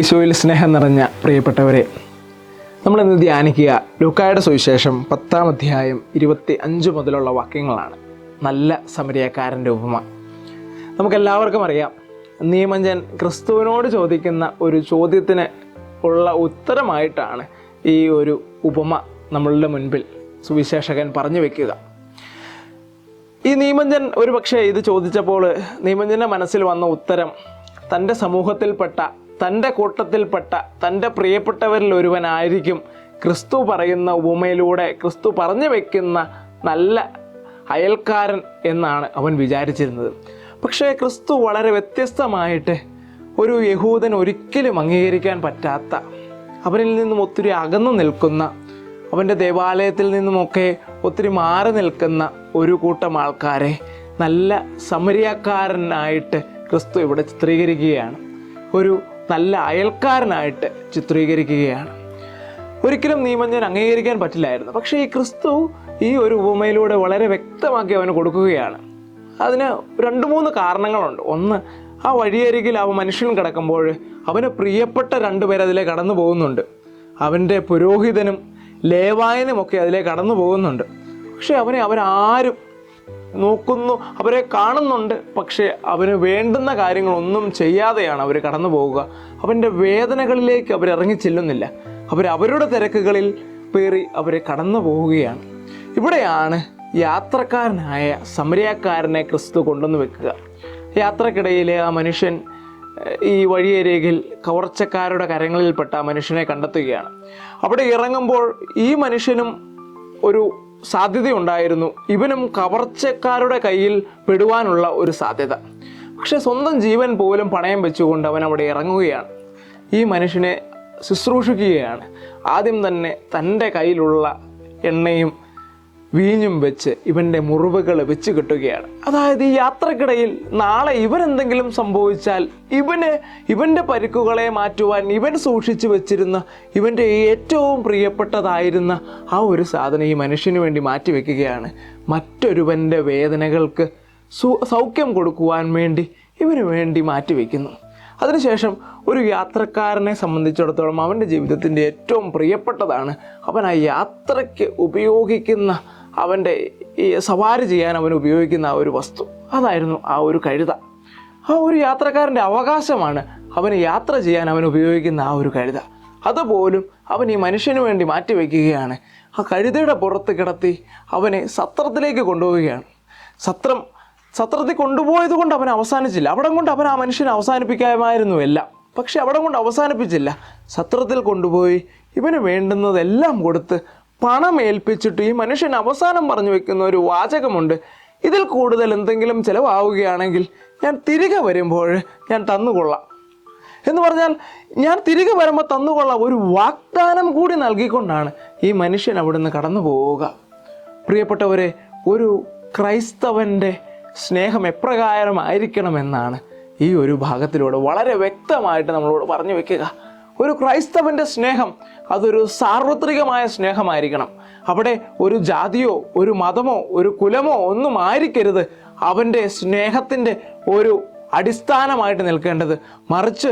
ഈശോയിൽ സ്നേഹം നിറഞ്ഞ പ്രിയപ്പെട്ടവരെ, നമ്മളിന്ന് ധ്യാനിക്കുക ലൂക്കായുടെ സുവിശേഷം 10-ാം അധ്യായം 25 മുതലുള്ള വാക്യങ്ങളാണ്. നല്ല സമരിയക്കാരൻ്റെ ഉപമ. നമുക്കെല്ലാവർക്കും അറിയാം, നിയമജ്ഞൻ ക്രിസ്തുവിനോട് ചോദിക്കുന്ന ഒരു ചോദ്യത്തിന് ഉള്ള ഉത്തരമായിട്ടാണ് ഈ ഒരു ഉപമ നമ്മളുടെ മുൻപിൽ സുവിശേഷകൻ പറഞ്ഞു വെക്കുക. ഈ നിയമജ്ഞൻ ഒരു പക്ഷേ ഇത് ചോദിച്ചപ്പോൾ നിയമജ്ഞൻ്റെ മനസ്സിൽ വന്ന ഉത്തരം തൻ്റെ സമൂഹത്തിൽപ്പെട്ട, തൻ്റെ കൂട്ടത്തിൽപ്പെട്ട, തൻ്റെ പ്രിയപ്പെട്ടവരിൽ ഒരുവനായിരിക്കും ക്രിസ്തു പറയുന്ന ഉപമയിലൂടെ ക്രിസ്തു പറഞ്ഞു വയ്ക്കുന്ന നല്ല അയൽക്കാരൻ എന്നാണ് അവൻ വിചാരിച്ചിരുന്നത്. പക്ഷേ ക്രിസ്തു വളരെ വ്യത്യസ്തമായിട്ട് ഒരു യഹൂദൻ ഒരിക്കലും അംഗീകരിക്കാൻ പറ്റാത്ത, അവനിൽ നിന്നും ഒത്തിരി അകന്നു നിൽക്കുന്ന, അവൻ്റെ ദേവാലയത്തിൽ നിന്നുമൊക്കെ ഒത്തിരി മാറി നിൽക്കുന്ന ഒരു കൂട്ടം ആൾക്കാരെ നല്ല സമരിയക്കാരനായിട്ട് ക്രിസ്തു ഇവിടെ ചിത്രീകരിക്കുകയാണ്. ഒരു നല്ല അയൽക്കാരനായിട്ട് ചിത്രീകരിക്കുകയാണ്. ഒരിക്കലും നിയമജ്ഞൻ അംഗീകരിക്കാൻ പറ്റില്ലായിരുന്നു. പക്ഷേ ഈ ക്രിസ്തു ഈ ഒരു ഉപമയിലൂടെ വളരെ വ്യക്തമാക്കി അവന് കൊടുക്കുകയാണ്. അതിന് 2-3 കാരണങ്ങളുണ്ട്. ഒന്ന്, ആ വഴിയരികിൽ ആ മനുഷ്യൻ കിടക്കുമ്പോൾ അവന് പ്രിയപ്പെട്ട 2 പേർ അതിലെ കടന്നു പോകുന്നുണ്ട്. അവൻ്റെ പുരോഹിതനും ലേവായനുമൊക്കെ അതിലെ കടന്നു പോകുന്നുണ്ട്. പക്ഷെ അവരാരും നോക്കുന്നു, അവരെ കാണുന്നുണ്ട്. പക്ഷേ അവന് വേണ്ടുന്ന കാര്യങ്ങളൊന്നും ചെയ്യാതെയാണ് അവർ കടന്നു പോവുക. അവൻ്റെ വേദനകളിലേക്ക് അവരിറങ്ങി ചെല്ലുന്നില്ല. അവരുടെ തിരക്കുകളിൽ പേറി അവരെ കടന്നു പോവുകയാണ്. ഇവിടെയാണ് യാത്രക്കാരനായ സമരിയക്കാരനെ ക്രിസ്തു കൊണ്ടുവന്ന് വെക്കുക. യാത്രക്കിടയിൽ ആ മനുഷ്യൻ ഈ വഴിയരികിൽ കവർച്ചക്കാരുടെ കരങ്ങളിൽപ്പെട്ട ആ മനുഷ്യനെ കണ്ടെത്തുകയാണ്. അവിടെ ഇറങ്ങുമ്പോൾ ഈ മനുഷ്യനും ഒരു സാധ്യതയുണ്ടായിരുന്നു. ഇവനും കവർച്ചക്കാരുടെ കയ്യിൽ പെടുവാനുള്ള ഒരു സാധ്യത. പക്ഷെ സ്വന്തം ജീവൻ പോലും പണയം വെച്ചുകൊണ്ട് അവൻ അവിടെ ഇറങ്ങുകയാണ്. ഈ മനുഷ്യനെ ശുശ്രൂഷിക്കുകയാണ്. ആദ്യം തന്നെ തൻ്റെ കയ്യിലുള്ള എണ്ണയും വീഞ്ഞും വെച്ച് ഇവൻ്റെ മുറിവുകൾ വെച്ച് കെട്ടുകയാണ്. അതായത് ഈ യാത്രക്കിടയിൽ നാളെ ഇവനെന്തെങ്കിലും സംഭവിച്ചാൽ ഇവൻ്റെ പരിക്കുകളെ മാറ്റുവാൻ ഇവൻ സൂക്ഷിച്ചു വെച്ചിരുന്ന ഇവൻ്റെ ഏറ്റവും പ്രിയപ്പെട്ടതായിരുന്ന ആ ഒരു സാധനം ഈ മനുഷ്യന് വേണ്ടി മാറ്റിവെക്കുകയാണ്. മറ്റൊരുവൻ്റെ വേദനകൾക്ക് സൗഖ്യം കൊടുക്കുവാൻ വേണ്ടി ഇവന് വേണ്ടി മാറ്റിവെക്കുന്നു. അതിനുശേഷം ഒരു യാത്രക്കാരനെ സംബന്ധിച്ചിടത്തോളം അവൻ്റെ ജീവിതത്തിൻ്റെ ഏറ്റവും പ്രിയപ്പെട്ടതാണ് അവൻ ആ യാത്രയ്ക്ക് ഉപയോഗിക്കുന്ന, അവൻ്റെ ഈ സവാരി ചെയ്യാൻ അവൻ ഉപയോഗിക്കുന്ന ആ ഒരു വസ്തു. അതായിരുന്നു ആ ഒരു കഴുത. ആ ഒരു യാത്രക്കാരൻ്റെ അവകാശമാണ് അവന് യാത്ര ചെയ്യാൻ അവൻ ഉപയോഗിക്കുന്ന ആ ഒരു കഴുത. അതുപോലും അവൻ ഈ മനുഷ്യന് വേണ്ടി മാറ്റിവെക്കുകയാണ്. ആ കഴുതയുടെ പുറത്ത് കിടത്തി അവനെ സത്രത്തിലേക്ക് കൊണ്ടുപോവുകയാണ്. സത്രത്തിൽ കൊണ്ടുപോയത് കൊണ്ട് അവൻ അവസാനിച്ചില്ല. അവിടെ കൊണ്ട് അവൻ ആ മനുഷ്യനെ അവസാനിപ്പിക്കാമായിരുന്നു എല്ലാം. പക്ഷെ അവിടെ കൊണ്ട് അവസാനിപ്പിച്ചില്ല. സത്രത്തിൽ കൊണ്ടുപോയി ഇവന് വേണ്ടുന്നതെല്ലാം കൊടുത്ത് പണം ഏൽപ്പിച്ചിട്ട് ഈ മനുഷ്യൻ അവസാനം പറഞ്ഞു വെക്കുന്ന ഒരു വാചകമുണ്ട്: ഇതിൽ കൂടുതൽ എന്തെങ്കിലും ചിലവാവുകയാണെങ്കിൽ ഞാൻ തിരികെ വരുമ്പോൾ ഞാൻ തന്നുകൊള്ളാം എന്ന് പറഞ്ഞാൽ, ഞാൻ തിരികെ വരുമ്പോൾ തന്നുകൊള്ളാം. ഒരു വാഗ്ദാനം കൂടി നൽകിക്കൊണ്ടാണ് ഈ മനുഷ്യൻ അവിടുന്ന് കടന്നു പോവുക. പ്രിയപ്പെട്ടവരെ, ഒരു ക്രൈസ്തവൻ്റെ സ്നേഹം എപ്രകാരമായിരിക്കണമെന്നാണ് ഈ ഒരു ഭാഗത്തിലൂടെ വളരെ വ്യക്തമായിട്ട് നമ്മളോട് പറഞ്ഞു വെക്കുക. ഒരു ക്രൈസ്തവൻ്റെ സ്നേഹം അതൊരു സാർവത്രികമായ സ്നേഹമായിരിക്കണം. അവിടെ ഒരു ജാതിയോ ഒരു മതമോ ഒരു കുലമോ ഒന്നും ആയിരിക്കരുത് അവൻ്റെ സ്നേഹത്തിൻ്റെ ഒരു അടിസ്ഥാനമായിട്ട് നിൽക്കേണ്ടത്. മറിച്ച്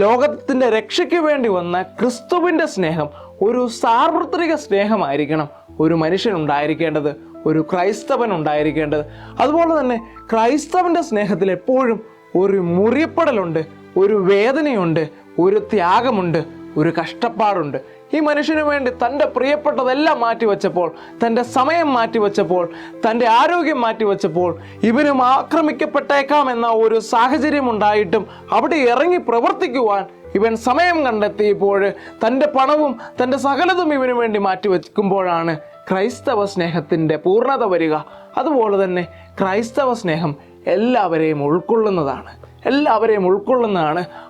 ലോകത്തിൻ്റെ രക്ഷയ്ക്ക് വേണ്ടി വന്ന ക്രിസ്തുവിൻ്റെ സ്നേഹം ഒരു സാർവത്രിക സ്നേഹമായിരിക്കണം ഒരു മനുഷ്യനുണ്ടായിരിക്കേണ്ടത്, ഒരു ക്രൈസ്തവൻ ഉണ്ടായിരിക്കേണ്ടത്. അതുപോലെ തന്നെ ക്രൈസ്തവൻ്റെ സ്നേഹത്തിൽ എപ്പോഴും ഒരു മുറിയപ്പെടലുണ്ട്, ഒരു വേദനയുണ്ട്, ഒരു ത്യാഗമുണ്ട്, ഒരു കഷ്ടപ്പാടുണ്ട്. ഈ മനുഷ്യന് വേണ്ടി തൻ്റെ പ്രിയപ്പെട്ടതെല്ലാം മാറ്റിവെച്ചപ്പോൾ, തൻ്റെ സമയം മാറ്റിവെച്ചപ്പോൾ, തൻ്റെ ആരോഗ്യം മാറ്റിവെച്ചപ്പോൾ, ഇവനും ആക്രമിക്കപ്പെട്ടേക്കാം എന്ന ഒരു സാഹചര്യം ഉണ്ടായിട്ടും അവിടെ ഇറങ്ങി പ്രവർത്തിക്കുവാൻ ഇവൻ സമയം കണ്ടെത്തിയപ്പോൾ തൻ്റെ പണവും തൻ്റെ സകലതും ഇവന് വേണ്ടി മാറ്റിവെക്കുമ്പോഴാണ് ക്രൈസ്തവ സ്നേഹത്തിൻ്റെ പൂർണ്ണത വരിക. അതുപോലെ തന്നെ ക്രൈസ്തവ സ്നേഹം എല്ലാവരെയും ഉൾക്കൊള്ളുന്നതാണ്.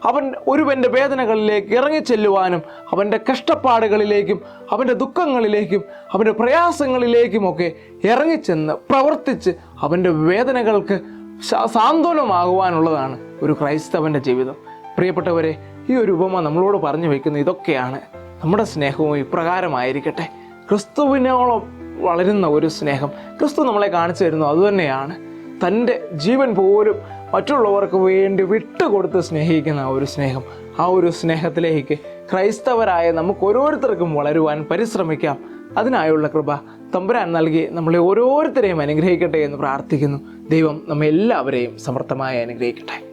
അവൻ ഒരുവൻ്റെ വേദനകളിലേക്ക് ഇറങ്ങിച്ചെല്ലുവാനും അവൻ്റെ കഷ്ടപ്പാടുകളിലേക്കും അവൻ്റെ ദുഃഖങ്ങളിലേക്കും അവൻ്റെ പ്രയാസങ്ങളിലേക്കുമൊക്കെ ഇറങ്ങിച്ചെന്ന് പ്രവർത്തിച്ച് അവൻ്റെ വേദനകൾക്ക് സാന്ത്വനമാകുവാനുള്ളതാണ് ഒരു ക്രൈസ്തവൻ്റെ ജീവിതം. പ്രിയപ്പെട്ടവരെ, ഈ ഒരു ഉപമ നമ്മളോട് പറഞ്ഞു വയ്ക്കുന്ന ഇതൊക്കെയാണ്. നമ്മുടെ സ്നേഹവും ഇപ്രകാരമായിരിക്കട്ടെ. ക്രിസ്തുവിനോളം വളരുന്ന ഒരു സ്നേഹം ക്രിസ്തു നമ്മളെ കാണിച്ചു തരുന്നു. അതുതന്നെയാണ് തൻ്റെ ജീവൻ പോലും മറ്റുള്ളവർക്ക് വേണ്ടി വിട്ടുകൊടുത്ത് സ്നേഹിക്കുന്ന ആ ഒരു സ്നേഹം, ആ ഒരു സ്നേഹത്തിലേക്ക് ക്രൈസ്തവരായ നമുക്ക് ഓരോരുത്തർക്കും വളരുവാൻ പരിശ്രമിക്കാം. അതിനായുള്ള കൃപ തമ്പുരാൻ നൽകി നമ്മളെ ഓരോരുത്തരെയും അനുഗ്രഹിക്കട്ടെ എന്ന് പ്രാർത്ഥിക്കുന്നു. ദൈവം നമ്മെ എല്ലാവരെയും സമർത്ഥമായി അനുഗ്രഹിക്കട്ടെ.